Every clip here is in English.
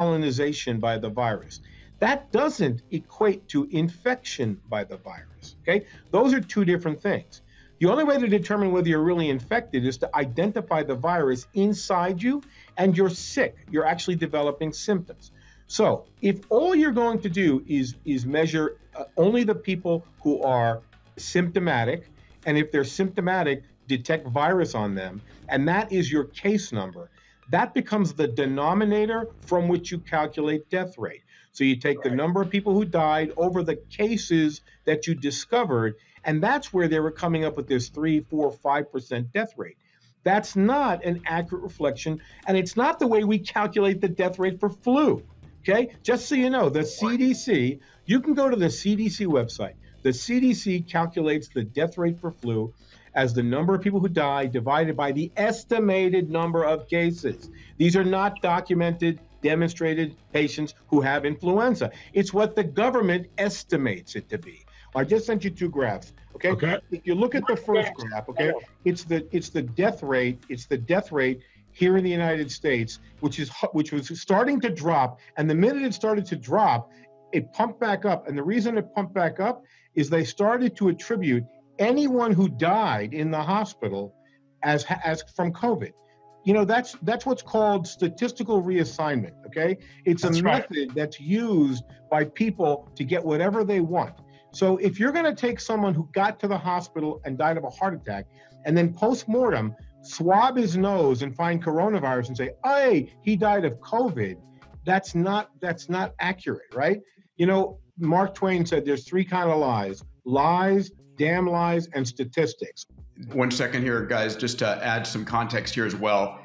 colonization by the virus. That doesn't equate to infection by the virus, okay? Those are two different things. The only way to determine whether you're really infected is to identify the virus inside you and you're sick. You're actually developing symptoms. So if all you're going to do is measure only the people who are symptomatic, and if they're symptomatic, detect virus on them, and that is your case number, that becomes the denominator from which you calculate death rate. So you take the number of people who died over the cases that you discovered, and that's where they were coming up with this 3, 4, 5% death rate. That's not an accurate reflection, and it's not the way we calculate the death rate for flu. Okay, just so you know, the CDC, you can go to the CDC website. The CDC calculates the death rate for flu as the number of people who die divided by the estimated number of cases. These are not documented, demonstrated patients who have influenza. It's what the government estimates it to be. I just sent you two graphs. Okay. If you look at the first graph, okay, it's the death rate. It's the death rate here in the United States, which was starting to drop, and the minute it started to drop, it pumped back up. And the reason it pumped back up is they started to attribute anyone who died in the hospital as from COVID. You know, that's what's called statistical reassignment. Okay, it's a method that's used by people to get whatever they want. So if you're going to take someone who got to the hospital and died of a heart attack, and then post-mortem swab his nose and find coronavirus and say, hey, he died of COVID, that's not accurate, right? You know, Mark Twain said there's three kinds of lies: lies, damn lies, and statistics. 1 second here, guys, just to add some context here as well.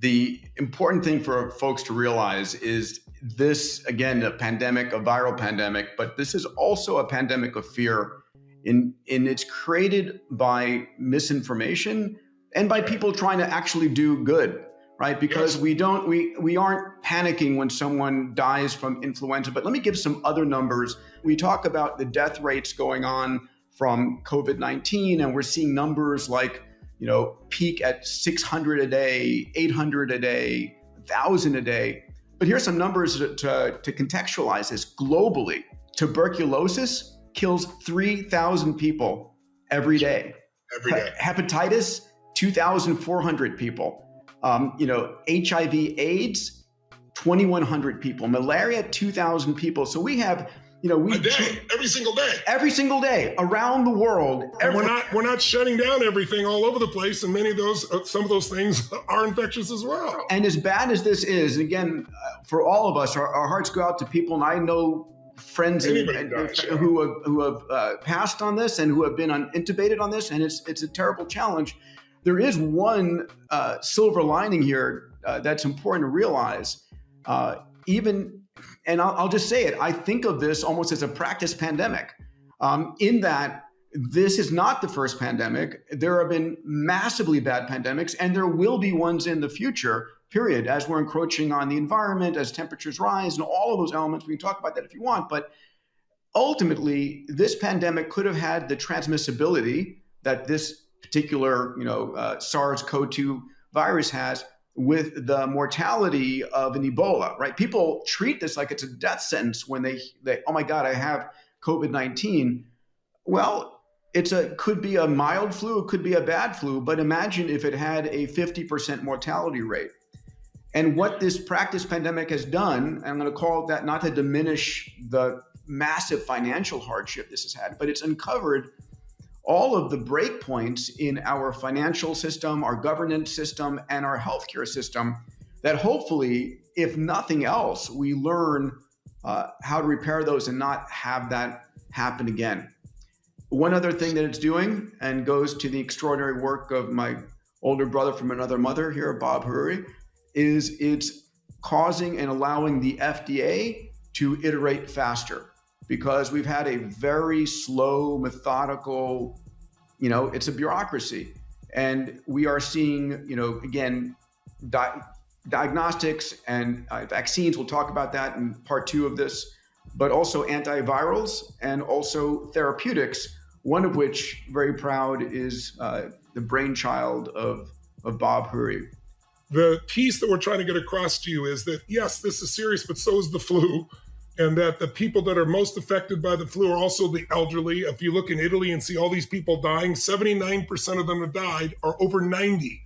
The important thing for folks to realize is this, again, a pandemic, a viral pandemic, but this is also a pandemic of fear. And it's created by misinformation and by people trying to actually do good, right? Because we aren't panicking when someone dies from influenza. But let me give some other numbers. We talk about the death rates going on from COVID-19, and we're seeing numbers like, you know, peak at 600 a day, 800 a day, 1,000 a day. But here's some numbers to contextualize this. Globally, tuberculosis kills 3,000 people every day. Hepatitis, 2,400 people. HIV/AIDS, 2,100 people. Malaria, 2,000 people. So we have, every single day. Every single day around the world. We're not shutting down everything all over the place, and many of those, some of those things are infectious as well. And as bad as this is, again, for all of us, our hearts go out to people, and I know friends who have passed on this and who have been intubated on this, and it's a terrible challenge. There is one silver lining here that's important to realize. And I'll just say it, I think of this almost as a practice pandemic, in that this is not the first pandemic. There have been massively bad pandemics, and there will be ones in the future, period, as we're encroaching on the environment, as temperatures rise, and all of those elements. We can talk about that if you want. But ultimately, this pandemic could have had the transmissibility that this particular SARS-CoV-2 virus has, with the mortality of an Ebola, right? People treat this like it's a death sentence when they oh my God, I have COVID-19. Well, could be a mild flu, it could be a bad flu, but imagine if it had a 50% mortality rate. And what this practice pandemic has done, and I'm going to call it that, not to diminish the massive financial hardship this has had, but it's uncovered all of the breakpoints in our financial system, our governance system, and our healthcare system that hopefully, if nothing else, we learn how to repair those and not have that happen again. One other thing that it's doing, and goes to the extraordinary work of my older brother from another mother here, Bob Huri, is it's causing and allowing the FDA to iterate faster, because we've had a very slow, methodical, it's a bureaucracy. And we are seeing, again, diagnostics and vaccines. We'll talk about that in part 2 of this, but also antivirals and also therapeutics, one of which, very proud, is the brainchild of Bob Huri. The piece that we're trying to get across to you is that, yes, this is serious, but so is the flu. And that the people that are most affected by the flu are also the elderly. If you look in Italy and see all these people dying, 79% of them that died are over 90,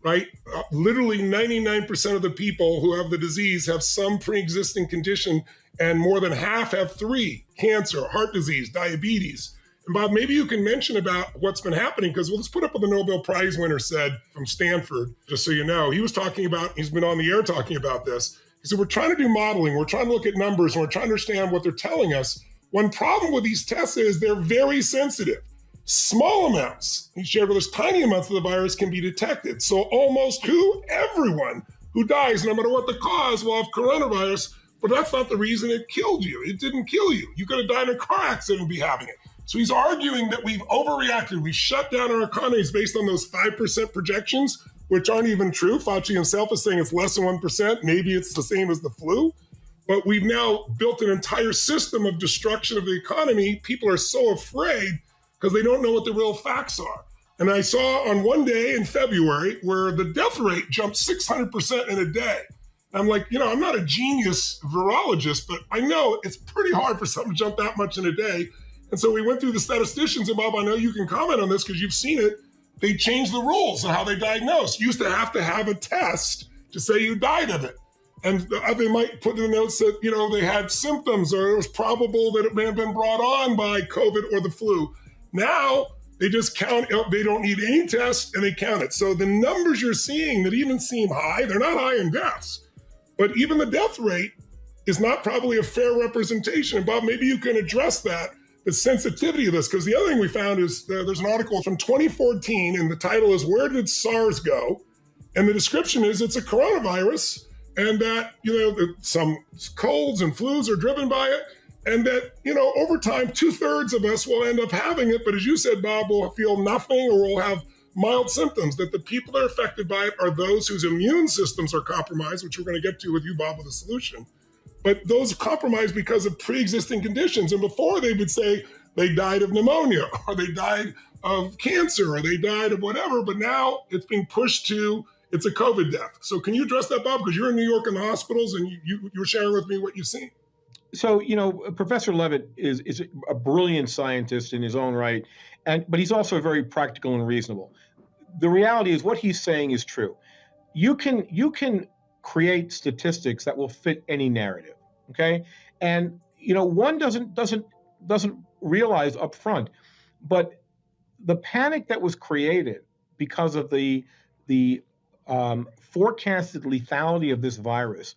right? Literally 99% of the people who have the disease have some pre-existing condition, and more than half have three: cancer, heart disease, diabetes. And Bob, maybe you can mention about what's been happening, because let's put up what the Nobel Prize winner said from Stanford, just so you know. He was talking about, he's been on the air talking about this. He said, we're trying to do modeling, we're trying to look at numbers, and we're trying to understand what they're telling us. One problem with these tests is they're very sensitive. Small amounts, he shared with us, tiny amounts of the virus can be detected. So almost everyone who dies, no matter what the cause, will have coronavirus, but that's not the reason it killed you. It didn't kill you. You could have died in a car accident and be having it. So he's arguing that we've overreacted. We've shut down our economies based on those 5% projections, which aren't even true. Fauci himself is saying it's less than 1%. Maybe it's the same as the flu. But we've now built an entire system of destruction of the economy. People are so afraid because they don't know what the real facts are. And I saw on one day in February where the death rate jumped 600% in a day. I'm like, I'm not a genius virologist, but I know it's pretty hard for something to jump that much in a day. And so we went through the statisticians, and Bob, I know you can comment on this because you've seen it. They changed the rules on how they diagnose. You used to have a test to say you died of it. And they might put in the notes that, they had symptoms, or it was probable that it may have been brought on by COVID or the flu. Now they just count, they don't need any test, and they count it. So the numbers you're seeing that even seem high, they're not high in deaths, but even the death rate is not probably a fair representation. And Bob, maybe you can address that, the sensitivity of this, because the other thing we found is there's an article from 2014, and the title is "Where Did SARS Go?" And the description is it's a coronavirus, and that, some colds and flus are driven by it, and that, over time, 2/3 of us will end up having it. But as you said, Bob, we'll feel nothing or we'll have mild symptoms, that the people that are affected by it are those whose immune systems are compromised, which we're going to get to with you, Bob, with a solution. But those are compromised because of pre-existing conditions. And before, they would say they died of pneumonia, or they died of cancer, or they died of whatever. But now it's being pushed to, it's a COVID death. So can you address that, Bob? Because you're in New York in the hospitals, and you were sharing with me what you've seen. So, Professor Levitt is a brilliant scientist in his own right, but he's also very practical and reasonable. The reality is what he's saying is true. You can create statistics that will fit any narrative. Okay, and one doesn't realize up front, but the panic that was created because of the forecasted lethality of this virus